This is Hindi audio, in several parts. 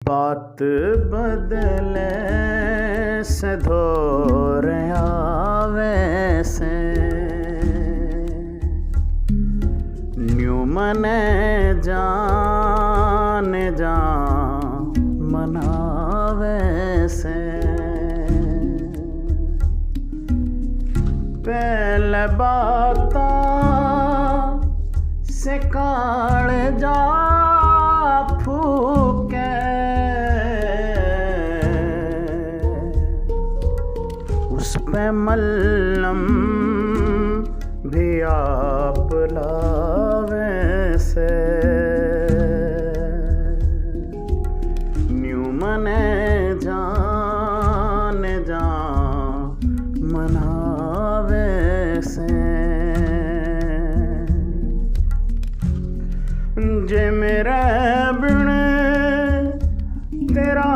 बात बदले से धोर आवे से न्यू मने जान मनावे से पहले बाता से काल जा फूके उस पे मल्लम भी आप लावे से न्यू मने जान मनावे से जे मेरे बिन तेरा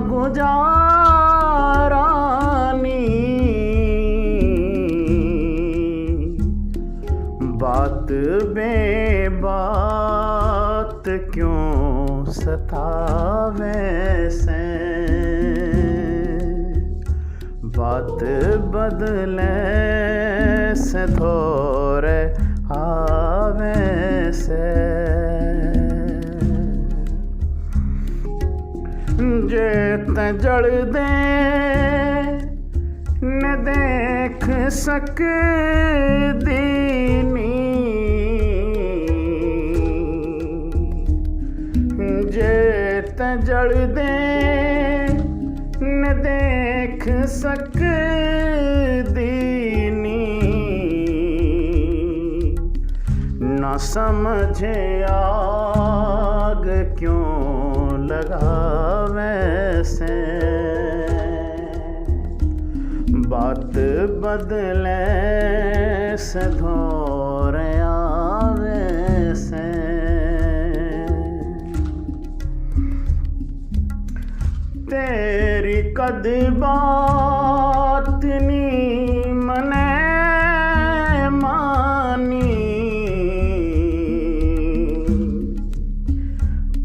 गुजारा नी बात बे बात क्यों सतावे से बात बदले से थोड़े आवे से जे ते जड़ दे न देख सक दीनी जे ते जड़ दे न देख सक दीनी न समझे आग क्यों लगावे से बात बदले से धोर आवे से तेरी कद बात नी मने मानी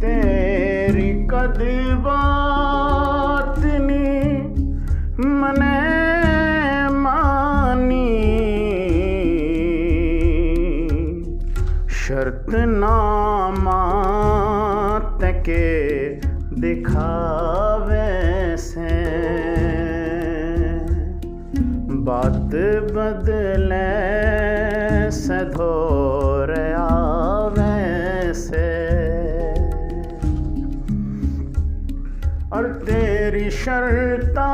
तेरी कद बात नी मने मानी शर्त नामा तके दिखावे से बात बदले से धोर आवे से और तेरी शर्ता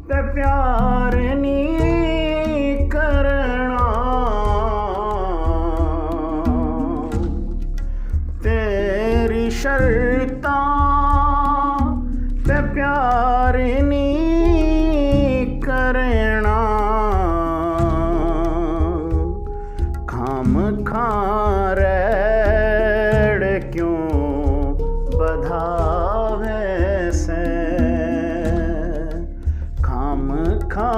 ते प्यार नी करना तेरी शर्ता ते प्यार नी करना खाम खार क्यों बधावे से खाम खा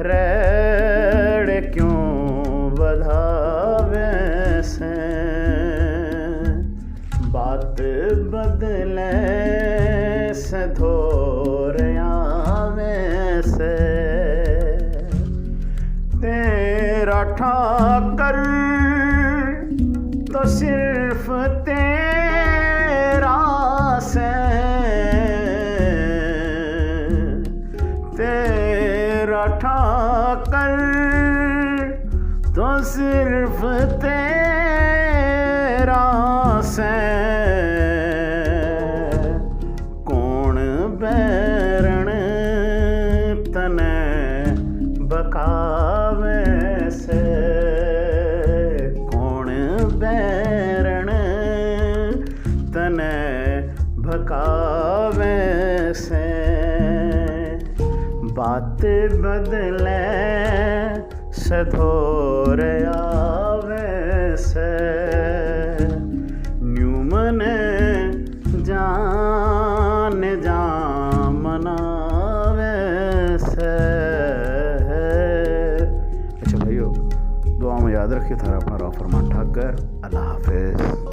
रेड़ क्यों बधावे से बात बदले से धोर आवे से तेरा ठाकर तो सिर्फ तेरा से तेरा ठाकर तो सिर्फ तेरा से कौन बैरण तने बकावे से कौन बैरण तने भकावे से बात बदले से धोर आवे से न्यू मने जान मनावे से। अच्छा भाइयों, दुआ में याद रखिए। थारा अपना फरमान ठाकर। अल्लाह हाफिज़।